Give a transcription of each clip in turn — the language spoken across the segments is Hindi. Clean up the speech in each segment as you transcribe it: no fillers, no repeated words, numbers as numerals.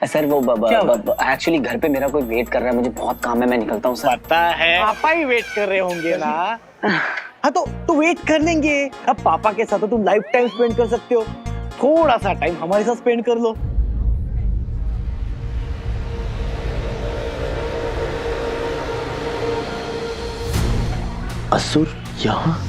सर वो एक्चुअली घर पे मेरा कोई वेट कर रहा है, मुझे बहुत काम है, मैं निकलता हूँ सर। पता है पापा ही वेट कर रहे होंगे ना। हाँ तो वेट कर लेंगे। अब पापा के साथ तो तुम लाइफ टाइम स्पेंड कर सकते हो, थोड़ा सा टाइम हमारे साथ स्पेंड कर लो। असुर यहाँ?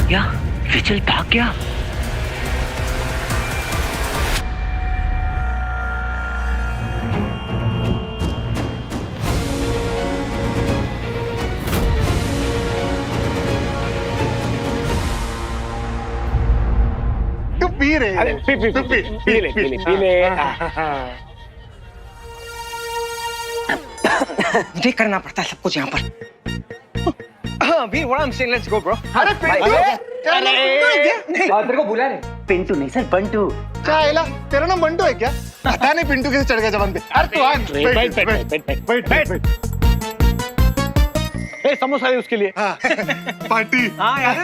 क्या विचल भाग गया? तू पी रहे? अरे पी ले। मुझे करना पड़ता है सब कुछ यहाँ पर। Veer, what I'm saying, let's go, bro. अरे पिंटू, तेरा नाम पिंटू है क्या? तेरे को बुला रहे। पिंटू नहीं सर, बंटू। क्या इला? तेरा नाम बंटू है क्या? पता नहीं पिंटू कैसे चढ़ गया जबान पे। अरे तू आ, बैठ। ए, समोसा है उसके लिए। हाँ, पार्टी। हाँ यार।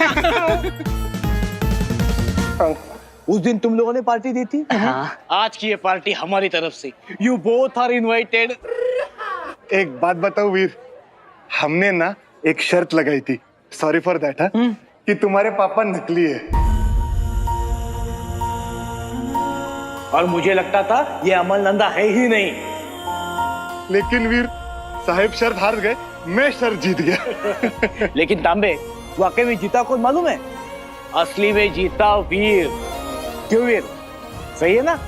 उस दिन तुम लोगों ने पार्टी दी थी। हाँ। आज की ये पार्टी हमारी तरफ से। You both are invited. एक बात बताओ वीर, हमने ना एक शर्त लगाई थी, सॉरी फॉर दैट, कि तुम्हारे पापा नकली है। और मुझे लगता था ये अमल नंदा है ही नहीं। लेकिन वीर साहिब शर्त हार गए, मैं शर्त जीत गया। लेकिन तांबे, वाकई में जीता कौन मालूम है? असली में जीता वीर। क्यों वीर? सही है ना?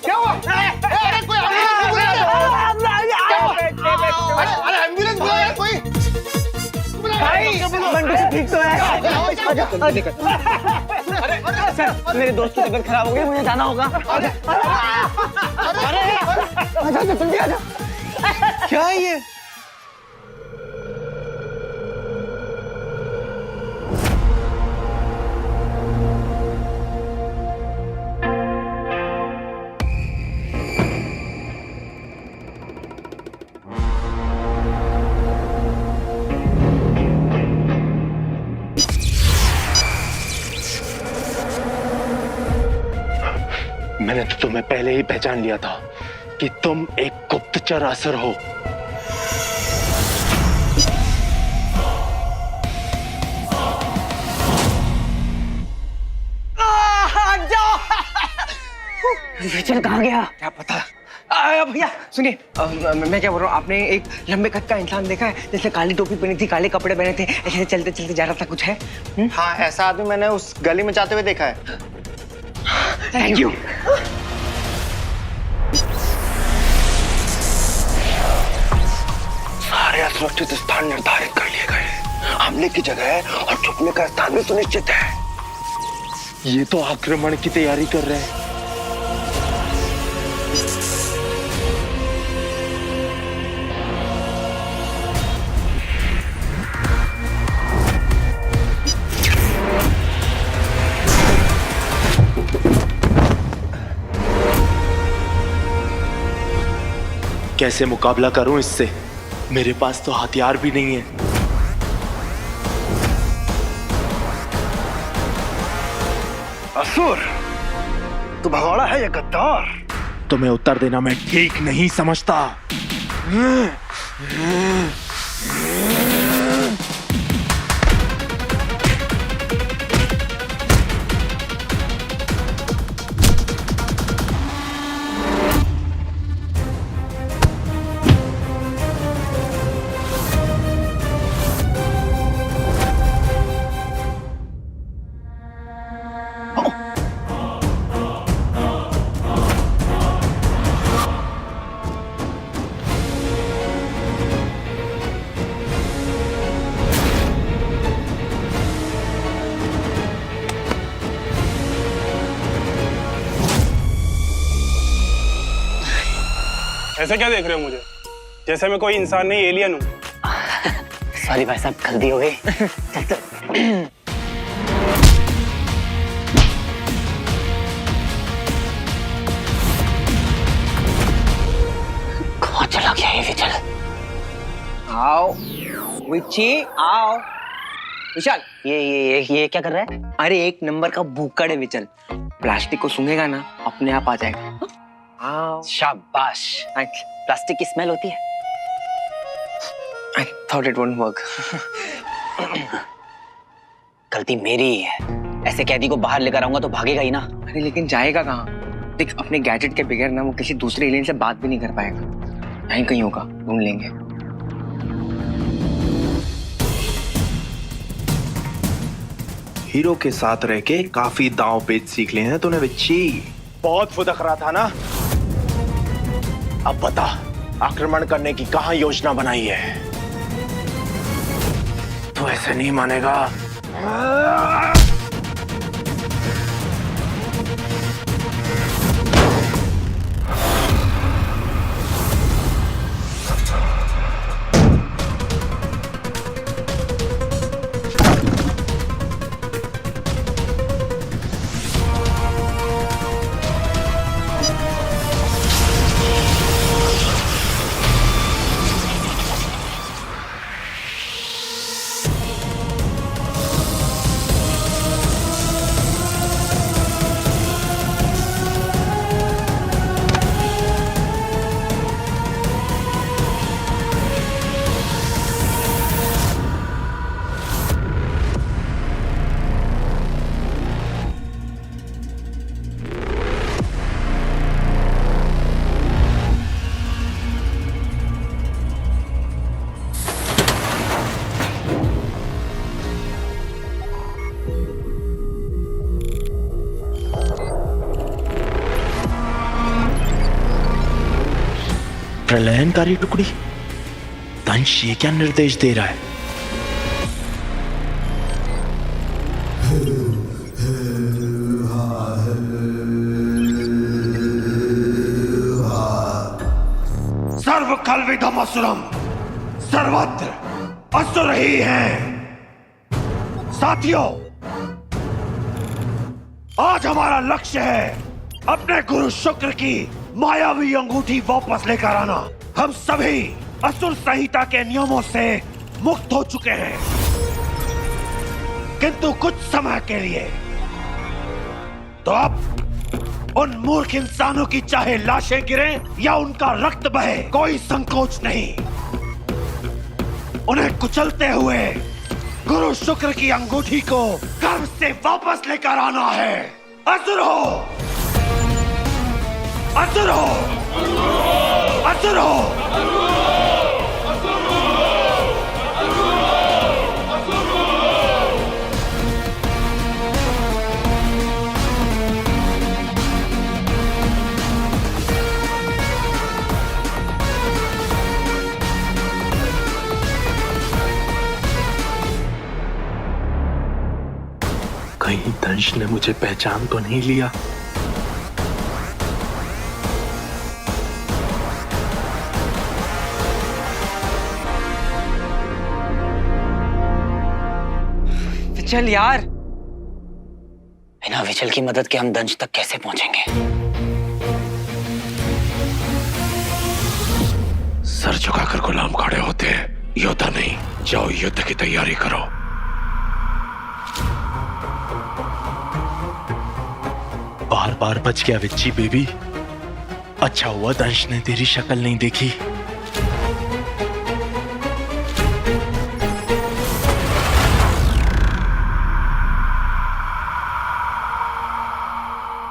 क्या हुआ? अरे कोई एम्बुलेंस बुलाया कोई? बंटू से ठीक तो है। सर मेरे दोस्त की तबीयत खराब हो गई, मुझे जाना होगा। आजा जल्दी आजा। क्या है ये? मैंने तो तुम्हें पहले ही पहचान लिया था कि तुम एक गुप्तचर असुर हो। विचल कहाँ गया? क्या पता। भैया सुनिए, मैं क्या बोल रहा हूँ, आपने एक लंबे कद का इंसान देखा है, जैसे काली टोपी पहनी थी, काले कपड़े पहने थे, ऐसे चलते चलते जा रहा था, कुछ है? हाँ, ऐसा आदमी मैंने उस गली में जाते हुए देखा है। Thank you. सारे असुरक्षित स्थान निर्धारित कर लिए गए। हमले की जगह और छुपने का स्थान भी सुनिश्चित है। ये तो आक्रमण की तैयारी कर रहे हैं। कैसे मुकाबला करूं इससे? मेरे पास तो हथियार भी नहीं है। असुर, तू भगोड़ा है या गद्दार? तुम्हें उत्तर देना मैं ठीक नहीं समझता। ऐसे क्या देख रहे हो मुझे? जैसे मैं कोई इंसान नहीं, एलियन हूँ। सॉरी भाई साहब, गलती हो गई। चल चल। कहाँ चला गया ये विचल? आओ विची, आओ। विशाल, ये क्या कर रहा है? अरे एक नंबर का भूखड़ है विचल। प्लास्टिक को सूंघेगा ना, अपने आप आ जाएगा। आओ। शाबाश। प्लास्टिक की स्मेल होती है। I thought it won't work. गलती मेरी ही है। ऐसे कैदी को बाहर लेकर आऊंगा तो भागेगा ही ना। अरे लेकिन जाएगा कहाँ? देख, अपने गैजेट के बगैर ना वो किसी दूसरे एलियन से बात भी नहीं कर पाएगा। यहीं कहीं होगा, ढूंढ लेंगे। हीरो के साथ रह के काफी दांव पेच सीख लिए हैं तूने बच्ची। बहुत फुदक रहा था ना। अब बता, आक्रमण करने की कहाँ योजना बनाई है? तू ऐसे नहीं मानेगा। प्रलयनकारी टुकड़ी, दंश ये क्या निर्देश दे रहा है? सर्व कल्विदम असुरम, सर्वत्र असुर ही हैं। साथियों, आज हमारा लक्ष्य है अपने गुरु शुक्र की मायावी अंगूठी वापस लेकर आना। हम सभी असुर संहिता के नियमों से मुक्त हो चुके हैं, किंतु कुछ समय के लिए। तो अब उन मूर्ख इंसानों की चाहे लाशें गिरें या उनका रक्त बहे, कोई संकोच नहीं। उन्हें कुचलते हुए गुरु शुक्र की अंगूठी को गर्व से वापस लेकर आना है। असुर हो, असुर हो, असुर हो। कहीं दंश ने मुझे पहचान तो नहीं लिया? चल यार। बिना विचल की मदद के हम दंश तक कैसे पहुंचेंगे? सर झुकाकर गुलाम खड़े होते हैं, योद्धा नहीं। जाओ युद्ध की तैयारी करो। बार बार बच गया विच्ची बेबी। अच्छा हुआ दंश ने तेरी शक्ल नहीं देखी।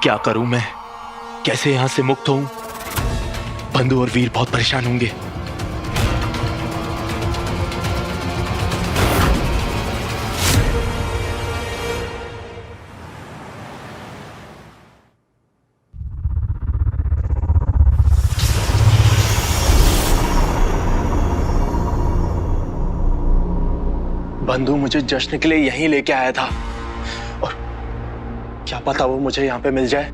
क्या करूं मैं? कैसे यहां से मुक्त होऊं? बंधु और वीर बहुत परेशान होंगे। बंधु मुझे जश्न के लिए यहीं लेके आया था, और क्या पता वो मुझे यहां पे मिल जाए।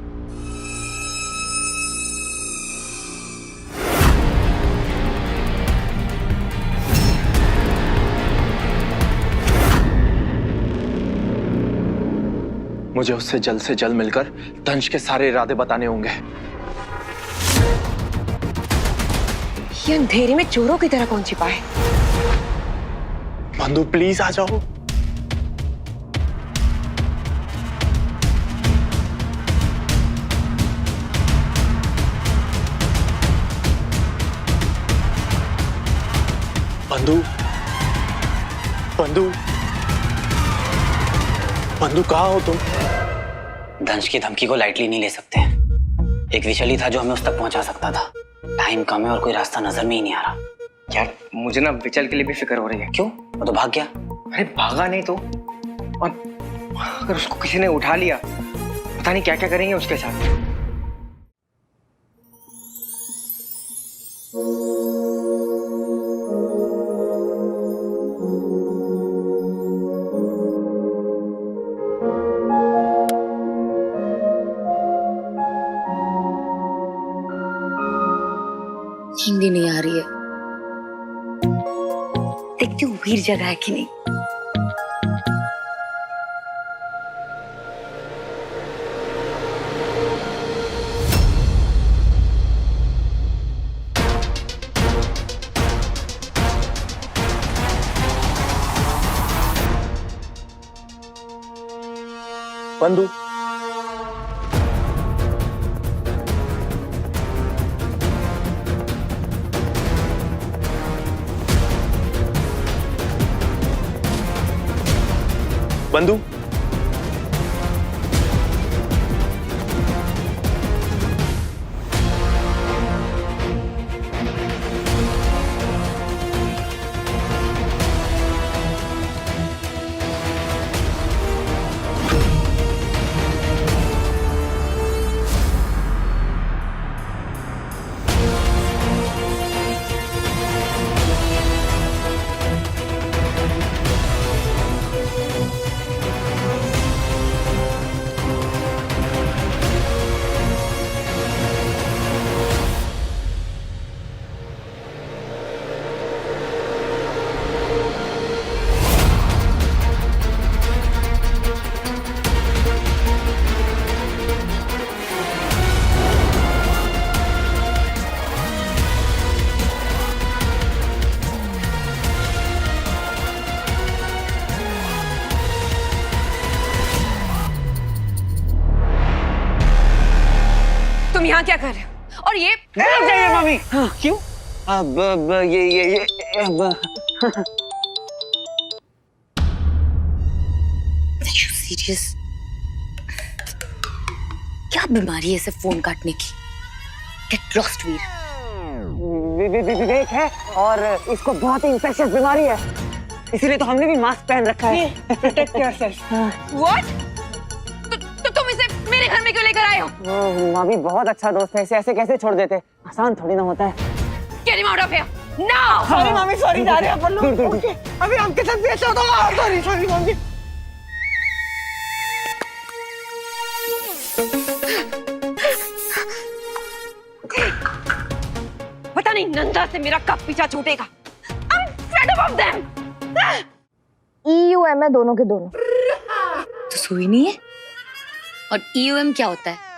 मुझे उससे जल्द मिलकर दंश के सारे इरादे बताने होंगे। ये अंधेरे में चोरों की तरह कौन छिपा है? बंधु प्लीज आ जाओ। बंधु बंधु बंधु कहाँ हो तुम? दंश की धमकी को लाइटली नहीं ले सकते। एक विचल ही था जो हमें उस तक पहुंचा सकता था। टाइम कम है और कोई रास्ता नजर में ही नहीं आ रहा। यार मुझे ना विचल के लिए भी फिक्र हो रही है। क्यों? वो तो भाग गया। अरे भागा नहीं तो, और अगर उसको किसी ने उठा लिया, पता नहीं क्या क्या करेंगे उसके साथ। नींद ही नहीं आ रही है। देखती हूँ वीर जगह है कि नहीं। बंधु बंधु तुम यहाँ क्या कर रहे हो? और ये चाहिए मम्मी। हाँ, क्यों? अब ये अब सीरियस? क्या बीमारी है इसे फोन काटने की? गेट लॉस्ट वीर। विवेक है और इसको बहुत ही इंफेक्शियस बीमारी है, इसीलिए तो हमने भी मास्क पहन रखा है। Protect yourself. व्हाट? तो तुम इसे मेरे घर में क्यों लेकर आए हो? मामी बहुत अच्छा दोस्त है, इसे ऐसे कैसे छोड़ देते? आसान थोड़ी ना होता है। Get him out of here now! Sorry मामी, सॉरी, जा रहे हैं अपन लोग। ओके, अभी आपके साथ भी ऐसा होगा। सॉरी सॉरी मामी। पता नहीं नंदा से मेरा कब पीछा छूटेगा। I'm fed up of them! EUM है दोनों के दोनों। तो सुई नहीं है? और EUM क्या होता है?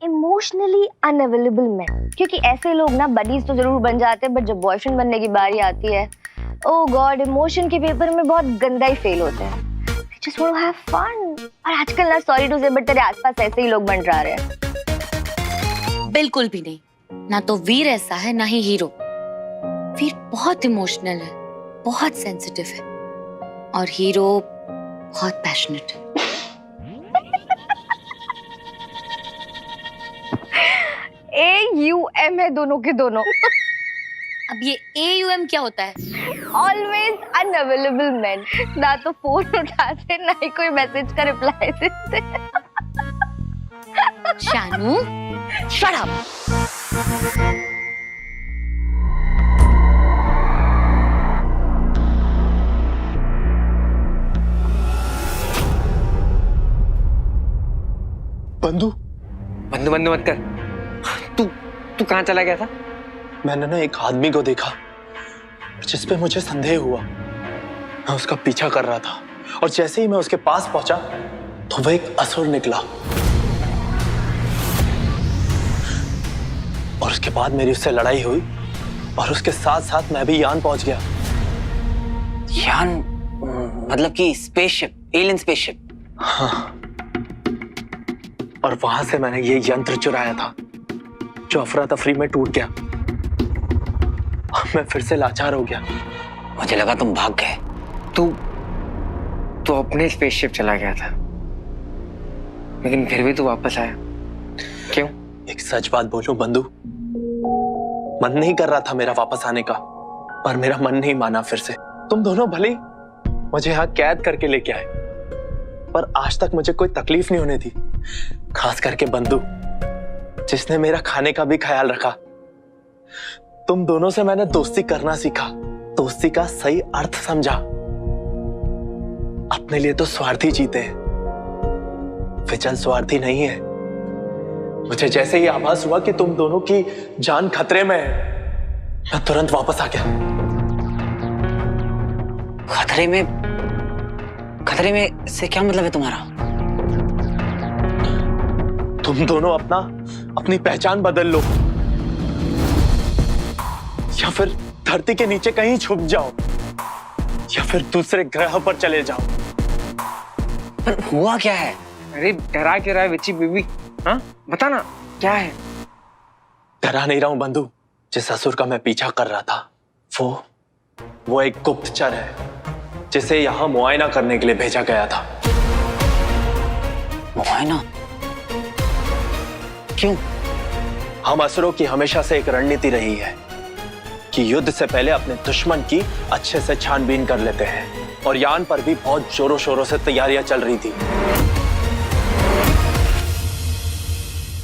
Emotionally unavailable man. क्योंकि ऐसे लोग ना बडीज तो जरूर बन जाते हैं, बट जब बॉयफ्रेंड बनने की बारी आती है, ओह गॉड, इमोशन के पेपर में बहुत गंदा ही फेल होते हैं। Just want to have fun। और आजकल ना सॉरी टू से बट तेरे आसपास ऐसे ही लोग बन रहे हैं। बिल्कुल भी नहीं। ना तो वीर ऐसा है, ना ही हीरो। वीर बहुत इमोशनल है, बहुत सेंसिटिव है, और हीरो बहुत पैशनेट है। AUM है दोनों के दोनों। अब ये AUM क्या होता है? Always unavailable man. ना तो फोन उठाते, ना ही कोई मैसेज का रिप्लाई देते। Shanu, shut up. बंधु बंधु बंधु मत कर। तू कहाँ चला गया था? मैंने ना एक आदमी को देखा जिस पे मुझे संदेह हुआ। मैं उसका पीछा कर रहा था, और जैसे ही मैं उसके पास पहुंचा तो वह एक असुर निकला और उसके बाद मेरी उससे लड़ाई हुई और उसके साथ साथ मैं भी यान पहुंच गया। यान मतलब कि स्पेसशिप, एलियन स्पेसशिप। हाँ, और वहां से मैंने ये यंत्र चुराया था जो अफरा तफरी में टूट गया। मैं फिर से लाचार हो गया। मुझे लगा तुम भाग गए। तू अपने स्पेसशिप चला गया था, लेकिन फिर भी तू वापस आया क्यों? एक सच बात बोलूं बंधु, मन नहीं कर रहा था मेरा वापस आने का, पर मेरा मन नहीं माना फिर से। तुम दोनों भले मुझे यहाँ कैद करके लेके आए, पर आज तक मुझे कोई तकलीफ नहीं होने दी। खास करके बंधु, जिसने मेरा खाने का भी ख्याल रखा। तुम दोनों से मैंने दोस्ती करना सीखा, दोस्ती का सही अर्थ समझा। अपने लिए तो स्वार्थी जीते हैं, विचल स्वार्थी नहीं है। मुझे जैसे ही आभास हुआ कि तुम दोनों की जान खतरे में है, मैं तुरंत वापस आ गया। खतरे में से क्या मतलब है तुम्हारा? तुम दोनों अपनी पहचान बदल लो, या फिर धरती के नीचे कहीं छुप जाओ, या फिर दूसरे ग्रह पर चले जाओ। पर हुआ क्या है? अरे डरा क्यों रहा है विच्ची बेबी? हाँ बता ना क्या है? डरा नहीं रहा हूं बंधु। जिस असुर का मैं पीछा कर रहा था वो एक गुप्तचर है, जिसे यहां मुआयना करने के लिए भेजा गया था। मुआयना? क्यों? हम असुरों की हमेशा से एक रणनीति रही है कि युद्ध से पहले अपने दुश्मन की अच्छे से छानबीन कर लेते हैं, और यान पर भी बहुत जोरों शोरों से तैयारियां चल रही थी।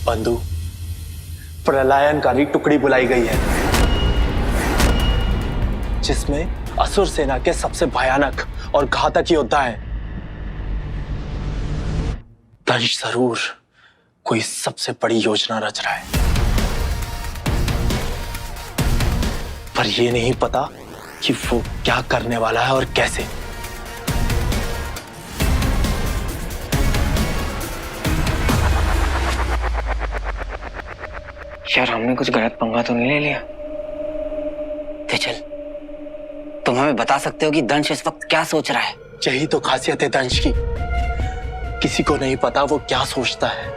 बंधु, प्रलयनकारी टुकड़ी बुलाई गई है, जिसमें असुर सेना के सबसे भयानक और घातक योद्धा हैं। दंश जरूर कोई सबसे बड़ी योजना रच रहा है, पर यह नहीं पता कि वो क्या करने वाला है और कैसे। यार हमने कुछ गलत पंगा तो नहीं ले लिया? विचल, तुम हमें बता सकते हो कि दंश इस वक्त क्या सोच रहा है? यही तो खासियत है दंश की, किसी को नहीं पता वो क्या सोचता है,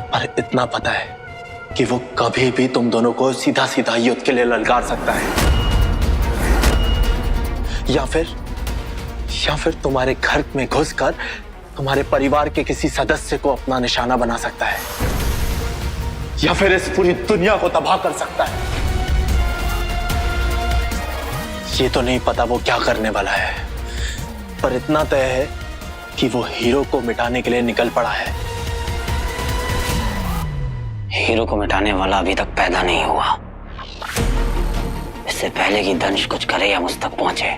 पर इतना पता है कि वो कभी भी तुम दोनों को सीधा सीधा युद्ध के लिए ललकार सकता है, या फिर तुम्हारे घर में घुसकर तुम्हारे परिवार के किसी सदस्य को अपना निशाना बना सकता है, या फिर इस पूरी दुनिया को तबाह कर सकता है। ये तो नहीं पता वो क्या करने वाला है, पर इतना तय है कि वो हीरो को मिटाने के लिए निकल पड़ा है। हीरो को मिटाने वाला अभी तक पैदा नहीं हुआ। इससे पहले कि दंश कुछ करे या मुझ तक पहुंचे,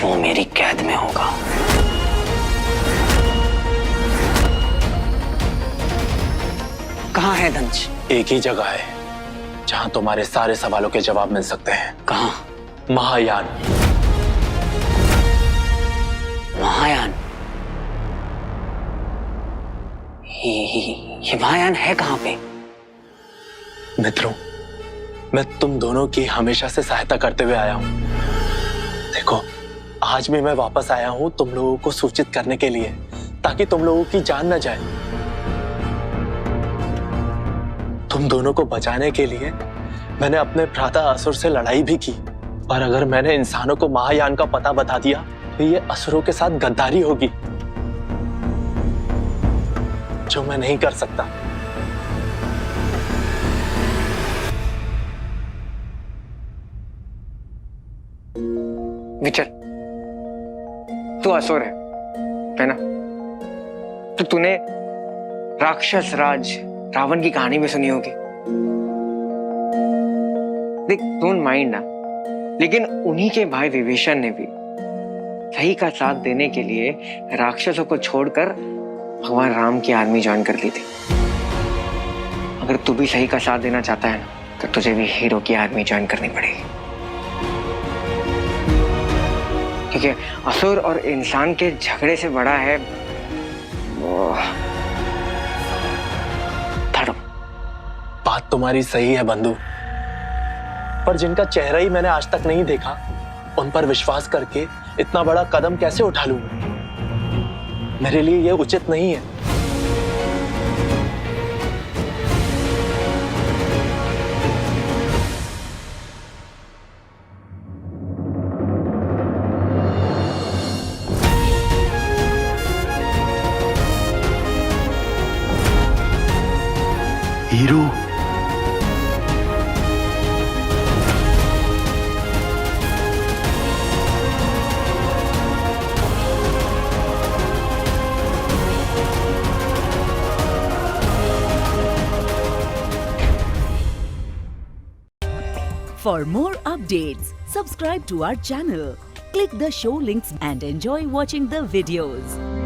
वो मेरी कैद में होगा। कहाँ है दंश? एक ही जगह है जहां तुम्हारे सारे सवालों के जवाब मिल सकते हैं। कहाँ? महायान। महायान? ये महायान है कहाँ पे? मित्रों, मैं तुम दोनों की हमेशा से सहायता करते हुए आया हूं। देखो, आज भी मैं वापस आया हूं तुम लोगों को सूचित करने के लिए, ताकि तुम लोगों की जान न जाए। तुम दोनों को बचाने के लिए मैंने अपने भ्राता असुर से लड़ाई भी की, और अगर मैंने इंसानों को महायान का पता बता दिया तो ये असुरों के साथ गद्दारी होगी, जो मैं नहीं कर सकता। विचल, तू असुर है ना? तो तूने राक्षस राज रावण की कहानी में सुनी होगी। देख, डोंट माइंड ना, लेकिन उन्हीं के भाई विभीषण ने भी सही का साथ देने के लिए राक्षसों को छोड़कर भगवान राम की आर्मी ज्वाइन कर ली थी। अगर तू भी सही का साथ देना चाहता है ना, तो तुझे भी हीरो की आर्मी ज्वाइन करनी पड़ेगी। ठीक है, असुर और इंसान के झगड़े से बड़ा है वो धर्म। बात तुम्हारी सही है बंधु, पर जिनका चेहरा ही मैंने आज तक नहीं देखा, उन पर विश्वास करके इतना बड़ा कदम कैसे उठा लूं? मेरे लिए यह उचित नहीं है। Hero, For more updates, subscribe to our channel, click the show links and enjoy watching the videos.